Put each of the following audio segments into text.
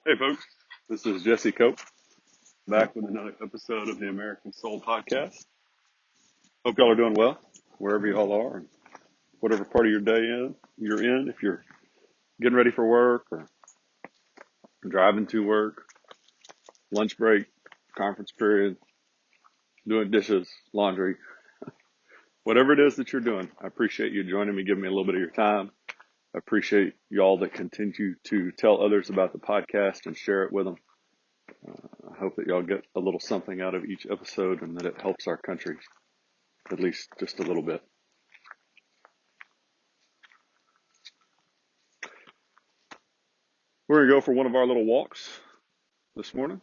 Hey folks, this is Jesse Cope back with another episode of the American Soul Podcast. Hope y'all are doing well wherever y'all are and whatever part of your day you're in. If you're getting ready for work or driving to work, lunch break, conference period, doing dishes, laundry, whatever it is that you're doing, I appreciate you joining me, giving me a little bit of your time. I appreciate y'all that continue to tell others about the podcast and share it with them. I hope that y'all get a little something out of each episode and that it helps our country, at least just a little bit. We're going to go for one of our little walks this morning.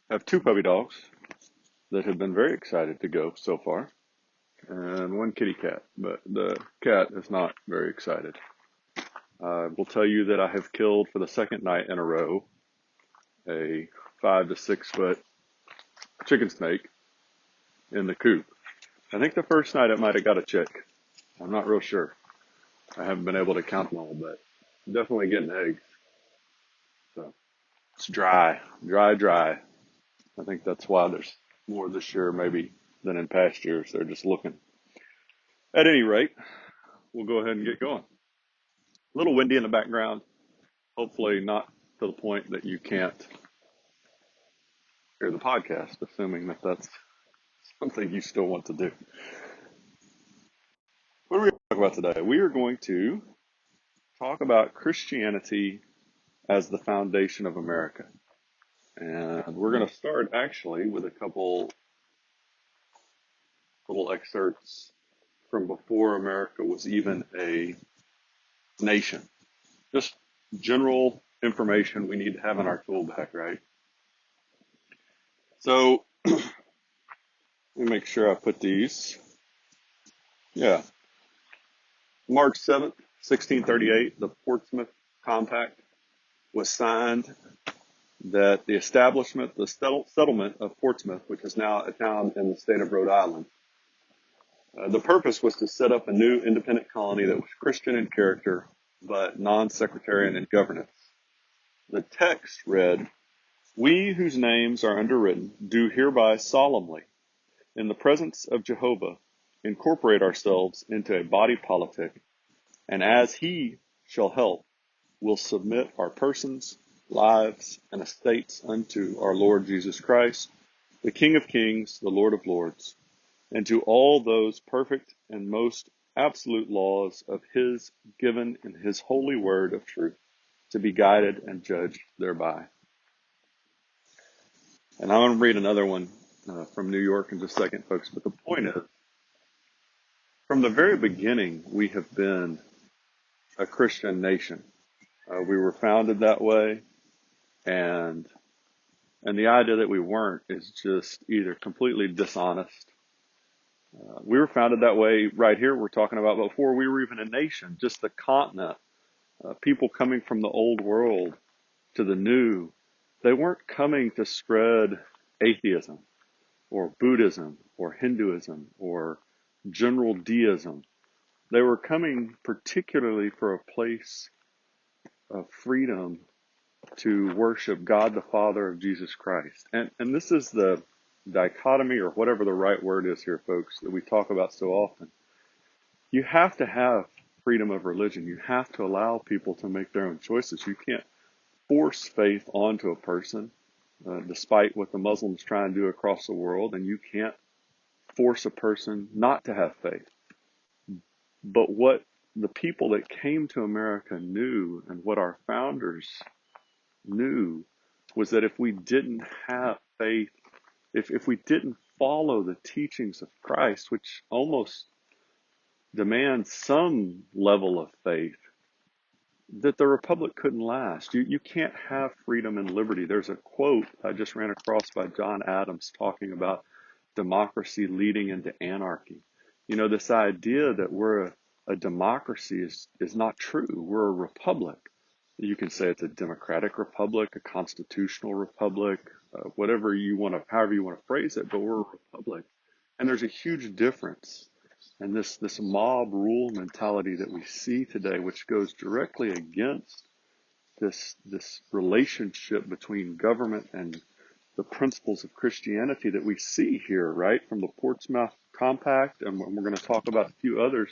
I have two puppy dogs that have been very excited to go so far, and one kitty cat, but the cat is not very excited. I will tell you that I have killed for the second night in a row a 5 to 6 foot chicken snake in the coop. I think the first night it might have got a chick. I'm not real sure. I haven't been able to count them all, but definitely getting eggs. So it's dry. I think that's why there's more this year maybe than in past years. They're just looking. At any rate, we'll go ahead and get going. A little windy in the background. Hopefully not to the point that you can't hear the podcast, assuming that that's something you still want to do. What are we going to talk about today? We are going to talk about Christianity as the foundation of America. And we're going to start actually with a couple little excerpts from before America was even a nation. Just general information we need to have in our tool bag, right? So let me make sure I put these. Yeah. March 7th, 1638, the Portsmouth Compact was signed that the establishment, the settlement of Portsmouth, which is now a town in the state of Rhode Island, the purpose was to set up a new independent colony that was Christian in character, but non-sectarian in governance. The text read, "We whose names are underwritten do hereby solemnly, in the presence of Jehovah, incorporate ourselves into a body politic, and as he shall help, will submit our persons, lives, and estates unto our Lord Jesus Christ, the King of kings, the Lord of lords, and to all those perfect and most absolute laws of his given in his holy word of truth, to be guided and judged thereby." And I'm going to read another one from New York in just a second, folks. But the point is, from the very beginning, we have been a Christian nation. We were founded that way, and the idea that we weren't is just either completely dishonest. We were founded that way right here. We're talking about before we were even a nation, just the continent. People coming from the old world to the new, they weren't coming to spread atheism or Buddhism or Hinduism or general deism. They were coming particularly for a place of freedom to worship God the Father of Jesus Christ. And this is the dichotomy, or whatever the right word is here, folks, that we talk about so often. You have to have freedom of religion. You have to allow people to make their own choices. You can't force faith onto a person, despite what the Muslims try and do across the world, and you can't force a person not to have faith. But what the people that came to America knew, and what our founders knew, was that if we didn't have faith, if we didn't follow the teachings of Christ, which almost demands some level of faith, that the republic couldn't last. You can't have freedom and liberty. There's a quote I just ran across by John Adams talking about democracy leading into anarchy. You know, this idea that we're a democracy is not true. We're a republic. You can say it's a democratic republic, a constitutional republic, whatever you want to, however you want to phrase it, but we're a republic. And there's a huge difference. And this mob rule mentality that we see today, which goes directly against this relationship between government and the principles of Christianity that we see here, right? From the Portsmouth Compact, and we're going to talk about a few others.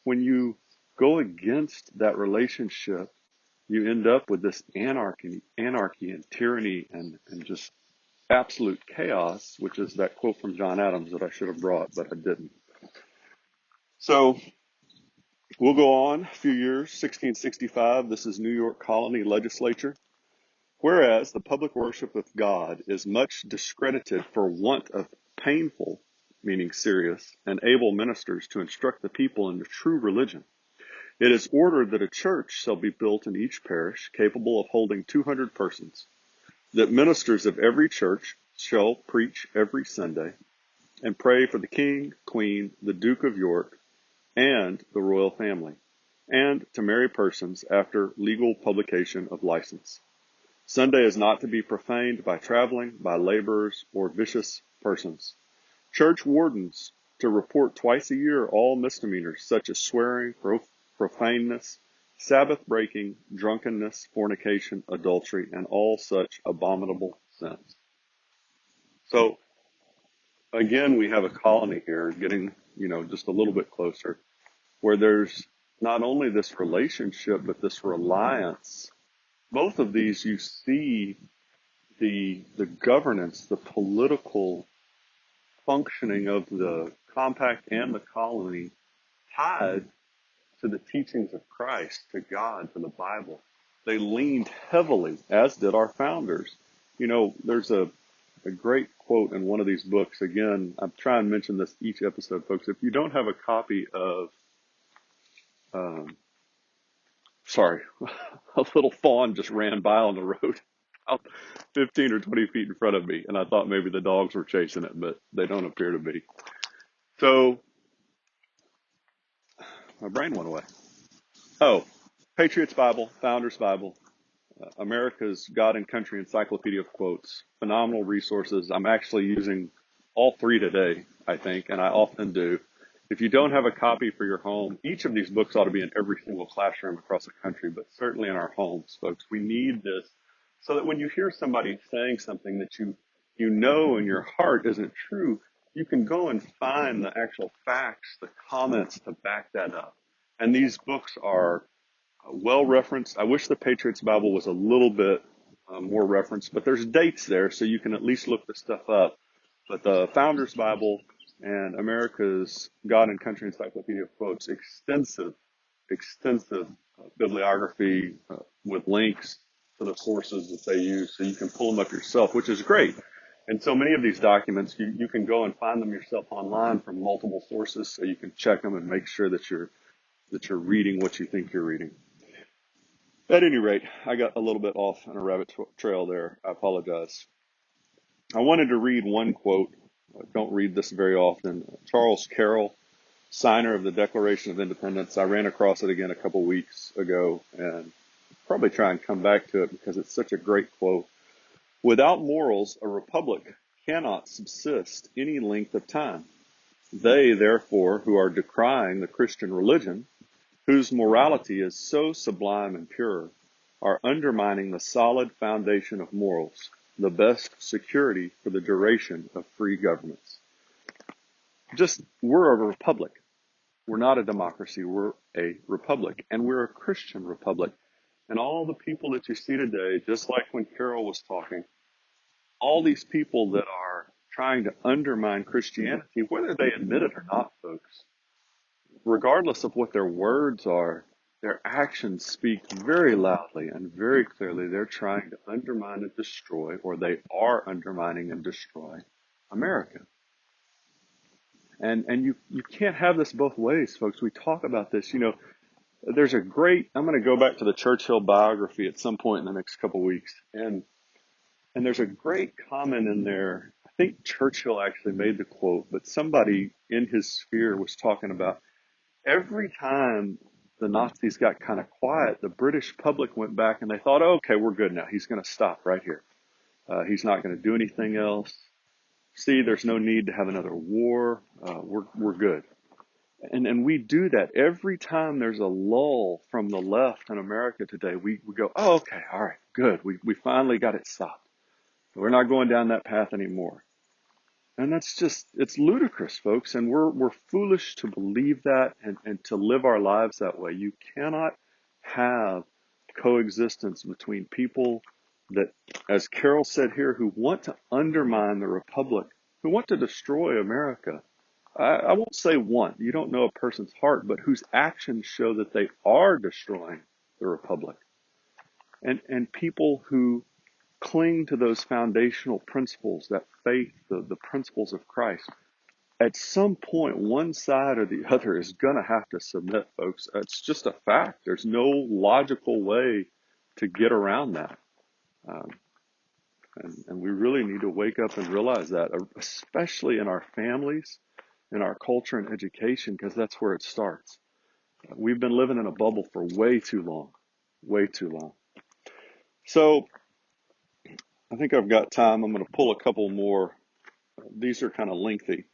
When you go against that relationship, you end up with this anarchy and tyranny and just absolute chaos, which is that quote from John Adams that I should have brought, but I didn't. So we'll go on a few years, 1665. This is New York Colony Legislature. Whereas the public worship of God is much discredited for want of painful, meaning serious, and able ministers to instruct the people in the true religion, it is ordered that a church shall be built in each parish capable of holding 200 persons, that ministers of every church shall preach every Sunday, and pray for the king, queen, the Duke of York, and the royal family, and to marry persons after legal publication of license. Sunday is not to be profaned by traveling, by laborers, or vicious persons. Church wardens to report twice a year all misdemeanors such as swearing, profaneness, Sabbath breaking, drunkenness, fornication, adultery, and all such abominable sins. So again, we have a colony here getting, just a little bit closer, where there's not only this relationship, but this reliance. Both of these, you see the governance, the political functioning of the compact and the colony tied to the teachings of Christ, to God, to the Bible. They leaned heavily, as did our founders. There's a great quote in one of these books. Again, I'm trying to mention this each episode, folks. If you don't have a copy of, sorry, a little fawn just ran by on the road, about 15 or 20 feet in front of me, and I thought maybe the dogs were chasing it, but they don't appear to be. So my brain went away. Oh, Patriots Bible, Founders Bible, America's God and Country Encyclopedia of Quotes, phenomenal resources. I'm actually using all three today, I think, and I often do. If you don't have a copy for your home, each of these books ought to be in every single classroom across the country, but certainly in our homes, folks. We need this so that when you hear somebody saying something that you know in your heart isn't true, you can go and find the actual facts, the comments to back that up. And these books are well referenced. I wish the Patriots Bible was a little bit more referenced, but there's dates there, so you can at least look the stuff up. But the Founders Bible and America's God and Country Encyclopedia of Quotes, extensive bibliography with links to the sources that they use, so you can pull them up yourself, which is great. And so many of these documents, you can go and find them yourself online from multiple sources, so you can check them and make sure that you're reading what you think you're reading. At any rate, I got a little bit off on a rabbit trail there. I apologize. I wanted to read one quote. I don't read this very often. Charles Carroll, signer of the Declaration of Independence. I ran across it again a couple weeks ago, and probably try and come back to it because it's such a great quote. Without morals, a republic cannot subsist any length of time. They, therefore, who are decrying the Christian religion, whose morality is so sublime and pure, are undermining the solid foundation of morals, the best security for the duration of free governments. We're a republic. We're not a democracy. We're a republic, and we're a Christian republic. And all the people that you see today, just like when Carol was talking, all these people that are trying to undermine Christianity, whether they admit it or not, folks, regardless of what their words are, their actions speak very loudly and very clearly. They're trying to undermine and destroy, or they are undermining and destroying America. And you can't have this both ways, folks. We talk about this, there's I'm going to go back to the Churchill biography at some point in the next couple of weeks. And there's a great comment in there. I think Churchill actually made the quote, but somebody in his sphere was talking about every time the Nazis got kind of quiet, the British public went back and they thought, oh, okay, we're good now. He's going to stop right here. He's not going to do anything else. See, there's no need to have another war. We're good. And we do that every time there's a lull from the left in America today. We go, oh, okay, all right, good. We finally got it stopped. We're not going down that path anymore. And that's just, it's ludicrous, folks. And we're foolish to believe that and to live our lives that way. You cannot have coexistence between people that, as Carol said here, who want to undermine the republic, who want to destroy America. I won't say want, you don't know a person's heart, but whose actions show that they are destroying the republic. And people who cling to those foundational principles, that faith, the principles of Christ. At some point, one side or the other is going to have to submit, folks. It's just a fact. There's no logical way to get around that. Um, and we really need to wake up and realize that, especially in our families, in our culture and education, because that's where it starts. We've been living in a bubble for way too long, way too long. So I think I've got time. I'm going to pull a couple more. These are kind of lengthy.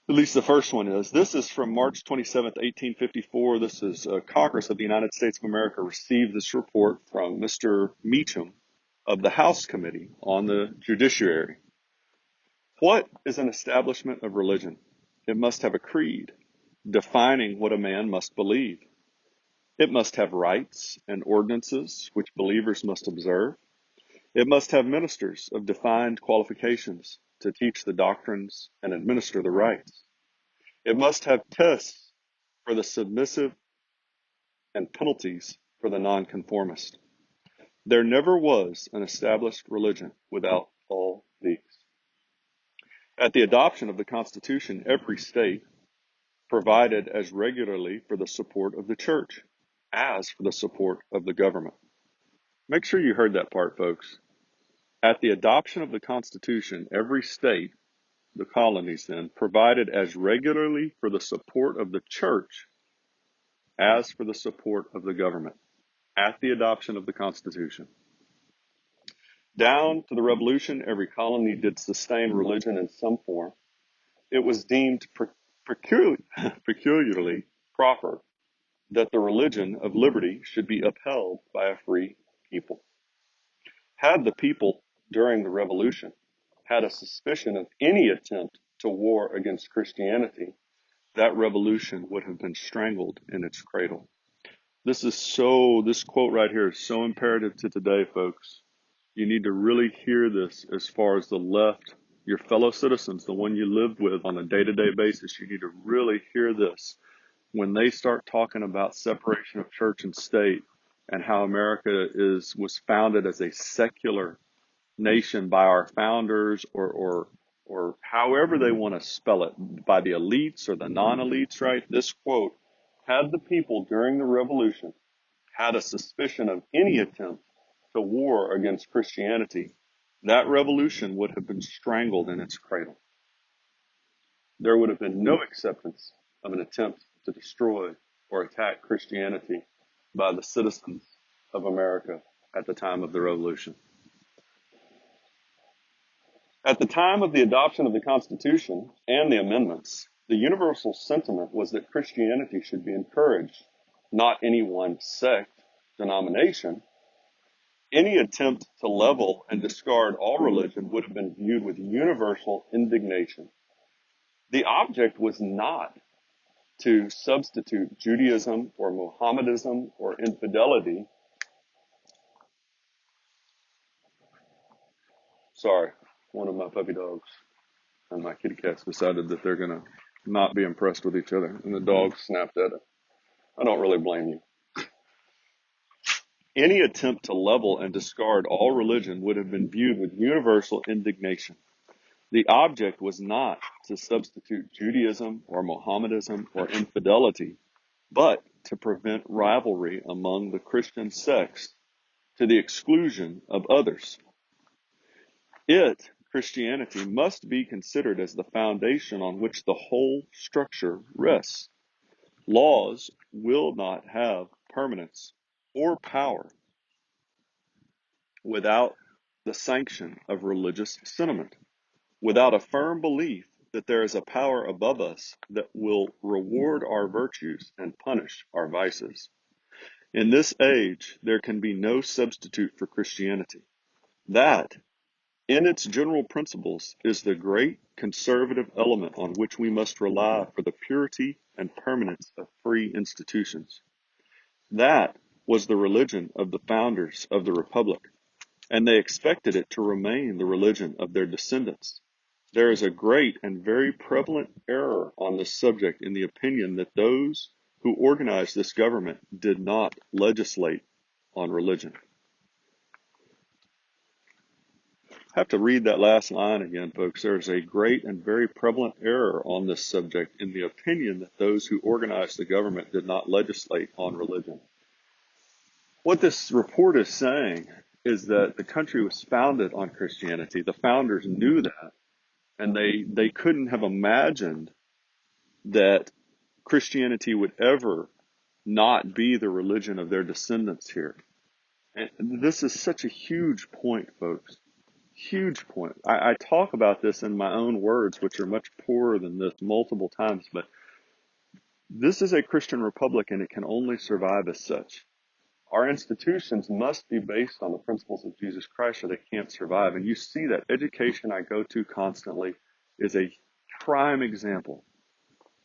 At least the first one is. This is from March 27th, 1854. This is Congress of the United States of America received this report from Mr. Meacham of the House Committee on the Judiciary. What is an establishment of religion? It must have a creed defining what a man must believe. It must have rites and ordinances which believers must observe. It must have ministers of defined qualifications to teach the doctrines and administer the rites. It must have tests for the submissive and penalties for the nonconformist. There never was an established religion without all these. At the adoption of the Constitution, every state provided as regularly for the support of the church as for the support of the government. Make sure you heard that part, folks. At the adoption of the Constitution, every state, the colonies then, provided as regularly for the support of the church as for the support of the government. At the adoption of the Constitution. Down to the Revolution, every colony did sustain religion in some form. It was deemed peculiarly proper that the religion of liberty should be upheld by a free people. Had the people, during the Revolution, had a suspicion of any attempt to war against Christianity, that revolution would have been strangled in its cradle. This quote right here is so imperative to today, folks. You need to really hear this as far as the left, your fellow citizens, the one you live with on a day-to-day basis. You need to really hear this. When they start talking about separation of church and state and how America was founded as a secular nation by our founders or however they want to spell it, by the elites or the non-elites, right? This quote, had the people during the revolution had a suspicion of any attempt to war against Christianity, that revolution would have been strangled in its cradle. There would have been no acceptance of an attempt to destroy or attack Christianity by the citizens of America at the time of the revolution. At the time of the adoption of the Constitution and the amendments, the universal sentiment was that Christianity should be encouraged, not any one sect, denomination. Any attempt to level and discard all religion would have been viewed with universal indignation. The object was not to substitute Judaism or Mohammedanism or infidelity. Sorry, one of my puppy dogs and my kitty cats decided that they're going to not be impressed with each other, and the dog snapped at it. I don't really blame you. Any attempt to level and discard all religion would have been viewed with universal indignation. The object was not to substitute Judaism or Mohammedanism or infidelity, but to prevent rivalry among the Christian sects to the exclusion of others. Christianity, must be considered as the foundation on which the whole structure rests. Laws will not have permanence or power without the sanction of religious sentiment. Without a firm belief that there is a power above us that will reward our virtues and punish our vices. In this age, there can be no substitute for Christianity. That, in its general principles, is the great conservative element on which we must rely for the purity and permanence of free institutions. That was the religion of the founders of the Republic, and they expected it to remain the religion of their descendants. There is a great and very prevalent error on this subject in the opinion that those who organized this government did not legislate on religion. I have to read that last line again, folks. There is a great and very prevalent error on this subject in the opinion that those who organized the government did not legislate on religion. What this report is saying is that the country was founded on Christianity. The founders knew that, and they couldn't have imagined that Christianity would ever not be the religion of their descendants here. And this is such a huge point, folks. Huge point. I talk about this in my own words, which are much poorer than this multiple times, but this is a Christian republic and it can only survive as such. Our institutions must be based on the principles of Jesus Christ or they can't survive. And you see that education I go to constantly is a prime example.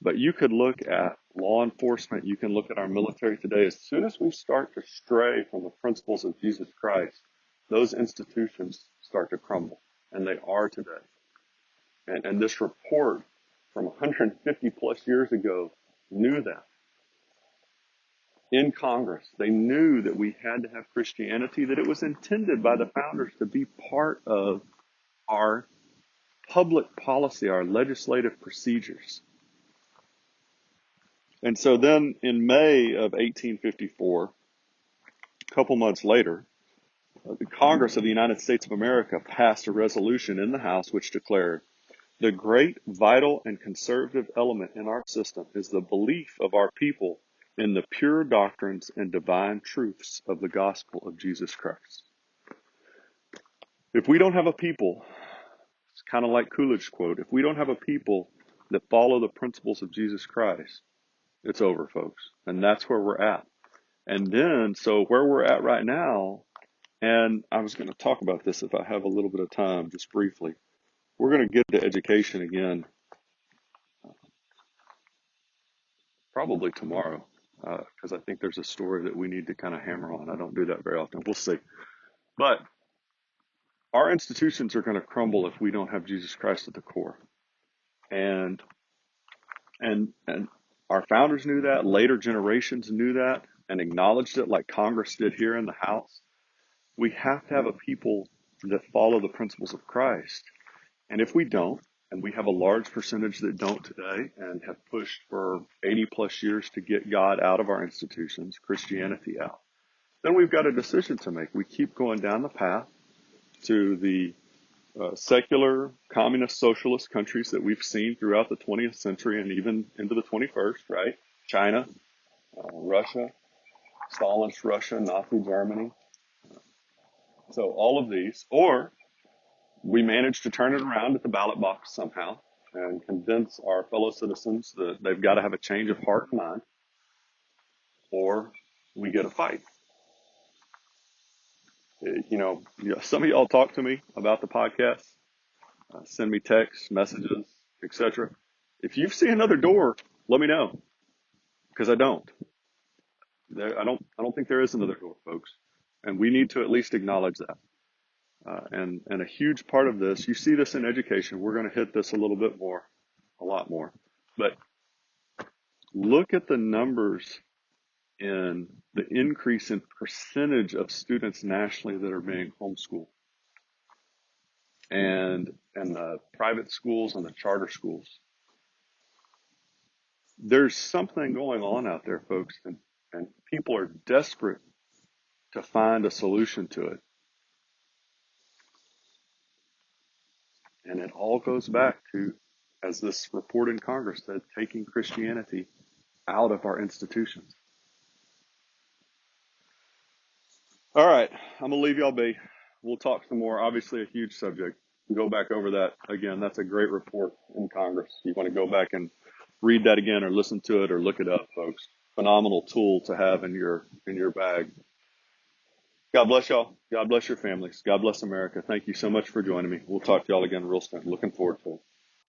But you could look at law enforcement, you can look at our military today. As soon as we start to stray from the principles of Jesus Christ, those institutions start to crumble, and they are today. And this report from 150 plus years ago knew that. In Congress, they knew that we had to have Christianity, that it was intended by the founders to be part of our public policy, our legislative procedures. And so then in May of 1854, a couple months later, the Congress of the United States of America passed a resolution in the House which declared, the great, vital, and conservative element in our system is the belief of our people in the pure doctrines and divine truths of the gospel of Jesus Christ. If we don't have a people, it's kind of like Coolidge's quote, if we don't have a people that follow the principles of Jesus Christ, it's over, folks. And that's where we're at. And then, so where we're at right now, and I was going to talk about this if I have a little bit of time, just briefly. We're going to get to education again, probably tomorrow, because I think there's a story that we need to kind of hammer on. I don't do that very often. We'll see. But our institutions are going to crumble if we don't have Jesus Christ at the core. And our founders knew that. Later generations knew that and acknowledged it, like Congress did here in the House. We have to have a people that follow the principles of Christ. And if we don't, and we have a large percentage that don't today and have pushed for 80 plus years to get God out of our institutions, Christianity out, then we've got a decision to make. We keep going down the path to the secular, communist, socialist countries that we've seen throughout the 20th century and even into the 21st, right? China, Russia, Stalin's Russia, Nazi Germany. So all of these, or we manage to turn it around at the ballot box somehow and convince our fellow citizens that they've got to have a change of heart and mind, or we get a fight. Some of y'all talk to me about the podcast, send me texts, messages, etc. If you see another door, let me know, because I don't. I don't think there is another door, folks, and we need to at least acknowledge that. And a huge part of this, you see this in education. We're going to hit this a little bit more, a lot more. But look at the numbers in the increase in percentage of students nationally that are being homeschooled. And the private schools and the charter schools. There's something going on out there, folks, and people are desperate to find a solution to it. And it all goes back to, as this report in Congress said, taking Christianity out of our institutions. All right, I'm going to leave y'all be. We'll talk some more. Obviously, a huge subject. Go back over that again. That's a great report in Congress. You want to go back and read that again or listen to it or look it up, folks. Phenomenal tool to have in your bag. God bless y'all. God bless your families. God bless America. Thank you so much for joining me. We'll talk to y'all again real soon. Looking forward to it.